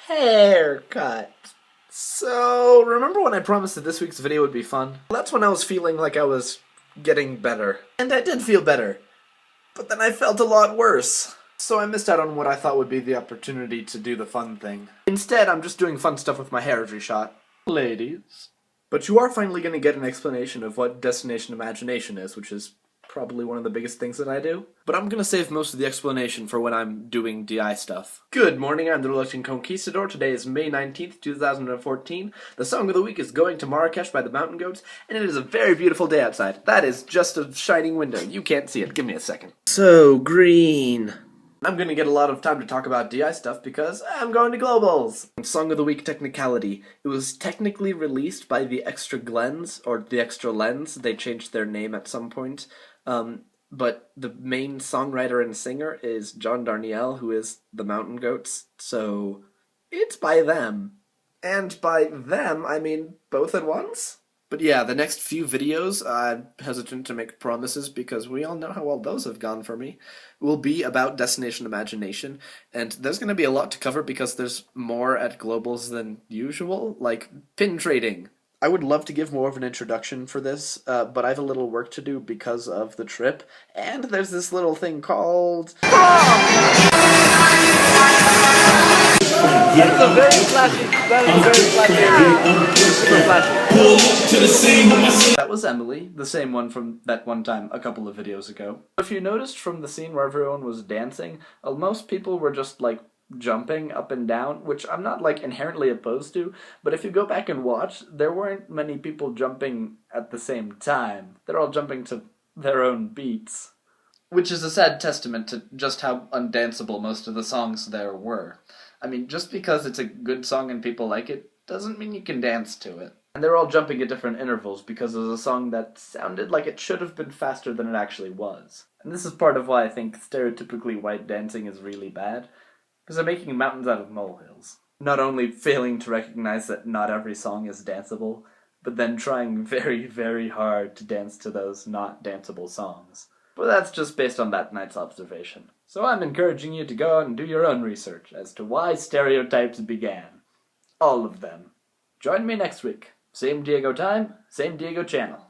haircut. So, remember when I promised that this week's video would be fun? That's when I was feeling like I was getting better. And I did feel better. But then I felt a lot worse. So I missed out on what I thought would be the opportunity to do the fun thing. Instead, I'm just doing fun stuff with my hair every shot. Ladies. But you are finally going to get an explanation of what Destination Imagination is, which is probably one of the biggest things that I do. But I'm gonna save most of the explanation for when I'm doing DI stuff. Good morning, I'm the Reluctant Conquistador. Today is May 19th, 2014. The song of the week is Going to Marrakesh by the Mountain Goats, and it is a very beautiful day outside. That is just a shining window. You can't see it. Give me a second. So green. I'm gonna get a lot of time to talk about DI stuff because I'm going to Globals! Song of the Week technicality. It was technically released by the Extra Glens, or the Extra Lens. They changed their name at some point. But the main songwriter and singer is John Darnielle, who is the Mountain Goats, so it's by them. And by them, I mean both at once? But yeah, the next few videos, I'm hesitant to make promises because we all know how well those have gone for me, will be about Destination Imagination, and there's going to be a lot to cover because there's more at Globals than usual, like pin trading. I would love to give more of an introduction for this, but I have a little work to do because of the trip, and there's this little thing called... That is a very flashy, super flashy. That was Emily, the same one from that one time a couple of videos ago. If you noticed from the scene where everyone was dancing, most people were just like jumping up and down, which I'm not like inherently opposed to, but if you go back and watch, there weren't many people jumping at the same time. They're all jumping to their own beats. Which is a sad testament to just how undanceable most of the songs there were. I mean, just because it's a good song and people like it, doesn't mean you can dance to it. And they're all jumping at different intervals because it was a song that sounded like it should have been faster than it actually was. And this is part of why I think stereotypically white dancing is really bad. Because they're making mountains out of molehills. Not only failing to recognize that not every song is danceable, but then trying very, very hard to dance to those not danceable songs. But that's just based on that night's observation. So I'm encouraging you to go out and do your own research as to why stereotypes began. All of them. Join me next week. Same Diego time, same Diego channel.